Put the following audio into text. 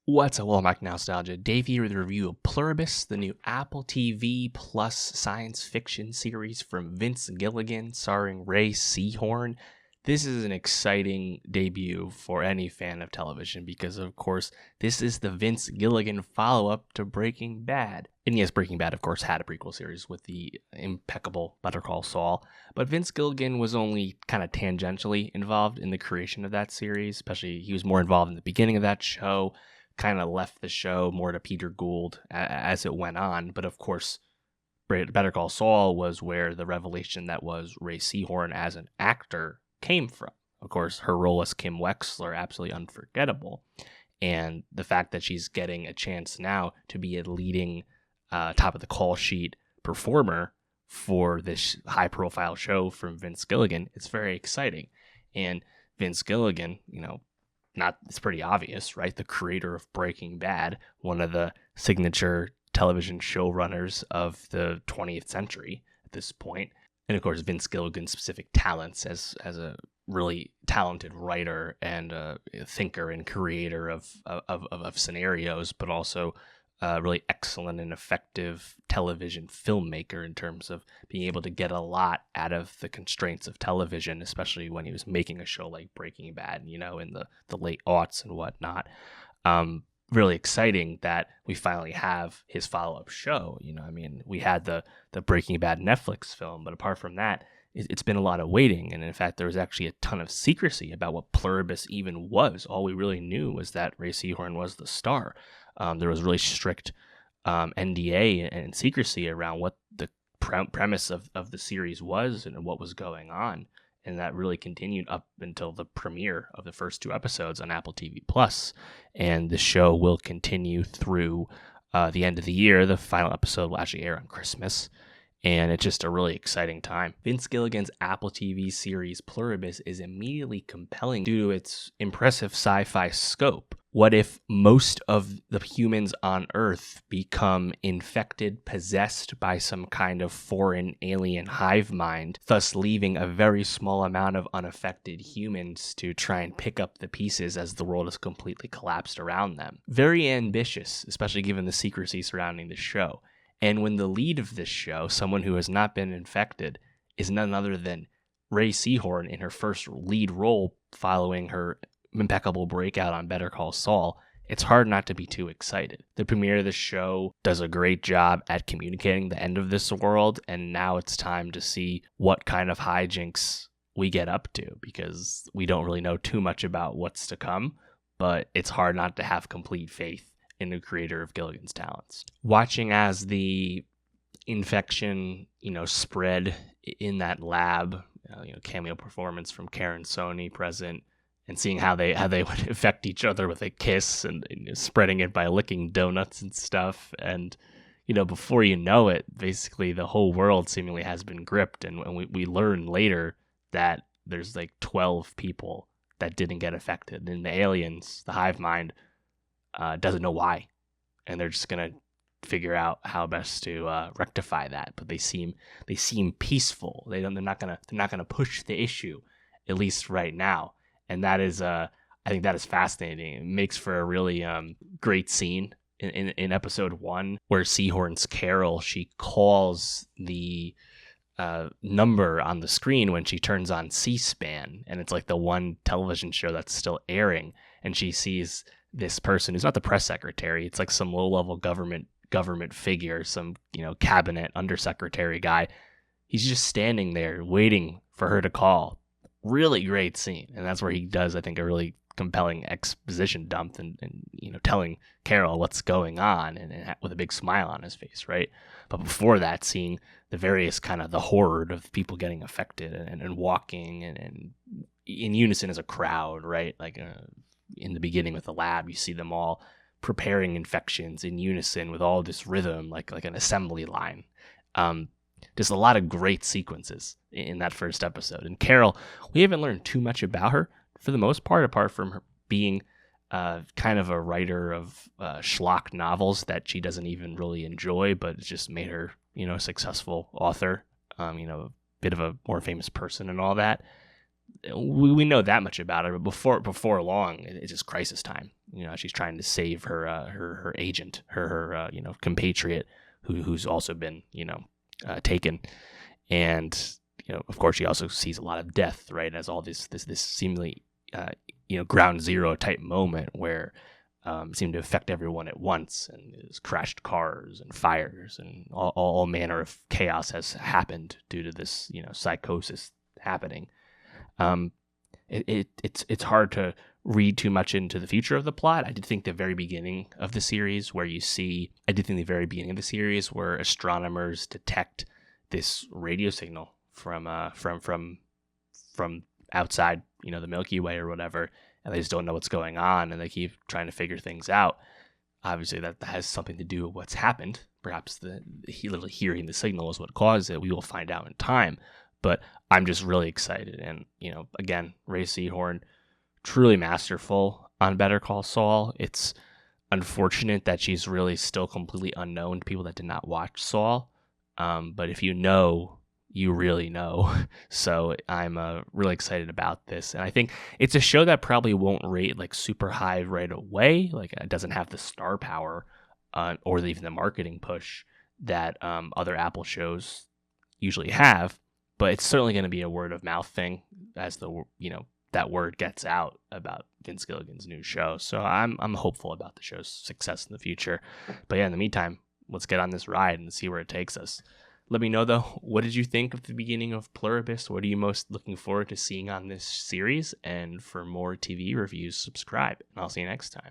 What's up, welcome back to Nowstalgia. Dave here with a review of Pluribus, the new Apple TV Plus science fiction series from Vince Gilligan, starring Rhea Seehorn. This is an exciting debut for any fan of television because, of course, this is the Vince Gilligan follow-up to Breaking Bad. And yes, Breaking Bad, of course, had a prequel series with the impeccable Better Call Saul, but Vince Gilligan was only kind of tangentially involved in the creation of that series, especially he was more involved in the beginning of that show, kind of left the show more to Peter Gould as it went on. But of course, Better Call Saul was where the revelation that was Rhea Seehorn as an actor came from. Of course, her role as Kim Wexler, absolutely unforgettable. And the fact that she's getting a chance now to be a leading top of the call sheet performer for this high profile show from Vince Gilligan, it's very exciting. And Vince Gilligan, it's pretty obvious, right? The creator of Breaking Bad, one of the signature television showrunners of the 20th century at this point. And of course, Vince Gilligan's specific talents as a really talented writer and a thinker and creator of scenarios, but also really excellent and effective television filmmaker in terms of being able to get a lot out of the constraints of television, especially when he was making a show like Breaking Bad, in the late aughts and whatnot. Really exciting that we finally have his follow-up show. We had the Breaking Bad Netflix film, but apart from that, it's been a lot of waiting. And in fact, there was actually a ton of secrecy about what Pluribus even was. All we really knew was that Rhea Seehorn was the star. There was really strict NDA and secrecy around what the premise of the series was and what was going on. And that really continued up until the premiere of the first two episodes on Apple TV Plus. And the show will continue through the end of the year. The final episode will actually air on Christmas. And it's just a really exciting time. Vince Gilligan's Apple TV series Pluribus is immediately compelling due to its impressive sci-fi scope. What if most of the humans on Earth become infected, possessed by some kind of foreign alien hive mind, thus leaving a very small amount of unaffected humans to try and pick up the pieces as the world has completely collapsed around them? Very ambitious, especially given the secrecy surrounding the show. And when the lead of this show, someone who has not been infected, is none other than Rhea Seehorn in her first lead role following her impeccable breakout on Better Call Saul, it's hard not to be too excited. The premiere of the show does a great job at communicating the end of this world, and now it's time to see what kind of hijinks we get up to, because we don't really know too much about what's to come, but it's hard not to have complete faith in the creator of Gilligan's talents. Watching as the infection, spread in that lab, cameo performance from Karen Sony present, and seeing how they would affect each other with a kiss and spreading it by licking donuts and stuff. And, before you know it, basically the whole world seemingly has been gripped. And we learn later that there's like 12 people that didn't get affected. And the aliens, the hive mind, doesn't know why. And they're just going to figure out how best to rectify that. But they seem peaceful. They're not going to push the issue, at least right now. And that is, I think that is fascinating. It makes for a really great scene in episode 1 where Seehorn's Carol, she calls the number on the screen when she turns on C-SPAN. And it's like the one television show that's still airing. And she sees this person who's not the press secretary. It's like some low-level government figure, some, cabinet undersecretary guy. He's just standing there waiting for her to call. Really great scene. And that's where he does, I think, a really compelling exposition dump and telling Carol what's going on and with a big smile on his face, right? But before that, seeing the various kind of the horde of people getting affected and walking and in unison as a crowd, right? Like in the beginning with the lab, you see them all preparing infections in unison with all this rhythm, like an assembly line. There's a lot of great sequences in that first episode. And Carol, we haven't learned too much about her for the most part, apart from her being kind of a writer of schlock novels that she doesn't even really enjoy, but it's just made her, a successful author, a bit of a more famous person and all that. we know that much about her, but before long, it's just crisis time. She's trying to save her agent, her compatriot, who's also been taken, and of course she also sees a lot of death, right? As all this seemingly ground zero type moment where it seemed to affect everyone at once, and there's crashed cars and fires and all manner of chaos has happened due to this psychosis happening. It's hard to read too much into the future of the plot. I did think the very beginning of the series where astronomers detect this radio signal from outside, the Milky Way or whatever, and they just don't know what's going on, and they keep trying to figure things out. Obviously, that has something to do with what's happened. Perhaps literally hearing the signal is what caused it. We will find out in time. But I'm just really excited. And, again, Rhea Seehorn, truly masterful on Better Call Saul. It's unfortunate that she's really still completely unknown to people that did not watch Saul. But if you know, you really know. So I'm really excited about this. And I think it's a show that probably won't rate like super high right away. Like it doesn't have the star power or even the marketing push that other Apple shows usually have. But it's certainly going to be a word of mouth thing as that word gets out about Vince Gilligan's new show. So I'm hopeful about the show's success in the future. But yeah, in the meantime, let's get on this ride and see where it takes us. Let me know, though, what did you think of the beginning of Pluribus? What are you most looking forward to seeing on this series? And for more TV reviews, subscribe, and I'll see you next time.